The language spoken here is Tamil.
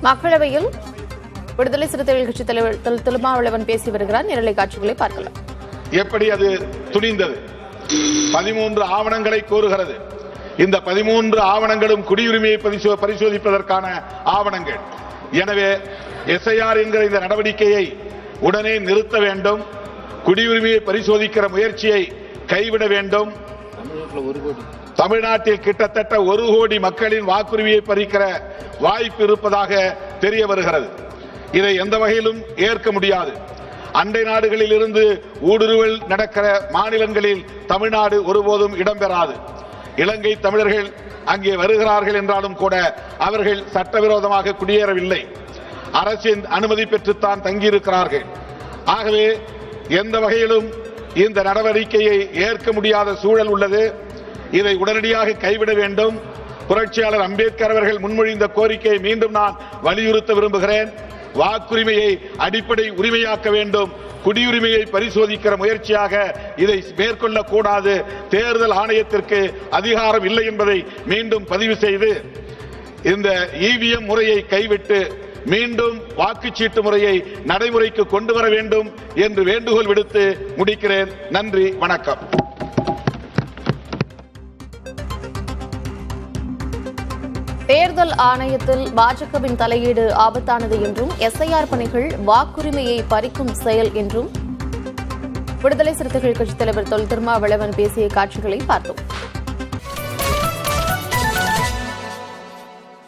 மக்களவையில் விடுதலை சிறுத்தைகள் கட்சி தலைவர் திருமாவளவன் பேசி வருகிறார். நேரலை காட்சிகளை பார்க்கலாம். எப்படி அது துணிந்தது? 13 ஆவணங்களை கோருகிறது. இந்த 13 ஆவணங்களும் குடியுரிமையை பரிசோதிப்பதற்கான ஆவணங்கள். எனவே எஸ்ஐஆர் என்கிற இந்த நடவடிக்கையை உடனே நிறுத்த வேண்டும். குடியுரிமையை பரிசோதிக்கிற முயற்சியை கைவிட வேண்டும். தமிழ்நாட்டில் கிட்டத்தட்ட 1 கோடி மக்களின் வாக்குரிமையை பறிக்கிற வாய்ப்பு இருப்பதாக தெரிய வருகிறது. இதை எந்த வகையிலும் ஏற்க முடியாது. அண்டை நாடுகளில் இருந்து ஊடுருவல் நடக்கிற மாநிலங்களில் தமிழ்நாடு ஒருபோதும் இடம்பெறாது. இலங்கை தமிழர்கள் அங்கே வருகிறார்கள் என்றாலும் கூட அவர்கள் சட்டவிரோதமாக குடியேறவில்லை. அரசின் அனுமதி பெற்றுத்தான் தங்கியிருக்கிறார்கள். ஆகவே எந்த வகையிலும் இந்த நடவடிக்கையை ஏற்க முடியாத சூழல் உள்ளது. இதை உடனடியாக கைவிட வேண்டும். புரட்சியாளர் அம்பேத்கர் அவர்கள் முன்மொழிந்த கோரிக்கையை மீண்டும் நான் வலியுறுத்த விரும்புகிறேன். வாக்குரிமையை அடிப்படை உரிமையாக்க வேண்டும். குடியுரிமையை பரிசோதிக்கிற முயற்சியாக இதை மேற்கொள்ளக்கூடாது. தேர்தல் ஆணையத்திற்கு அதிகாரம் இல்லை என்பதை மீண்டும் பதிவு செய்து இந்த இவிஎம் முறையை கைவிட்டு மீண்டும் வாக்குச்சீட்டு முறையை நடைமுறைக்கு கொண்டு வர வேண்டும் என்று வேண்டுகோள் விடுத்து முடிக்கிறேன். நன்றி, வணக்கம். தேர்தல் ஆணையத்தில் பாஜகவின் தலையீடு ஆபத்தானது என்றும் எஸ்ஐஆர் பணிகள் வாக்குரிமையை பறிக்கும் செயல் என்றும் விடுதலை சிறுத்தைகள் கட்சித் தலைவர் திருமாவளவன் பேசிய காட்சிகளை பார்த்தோம்.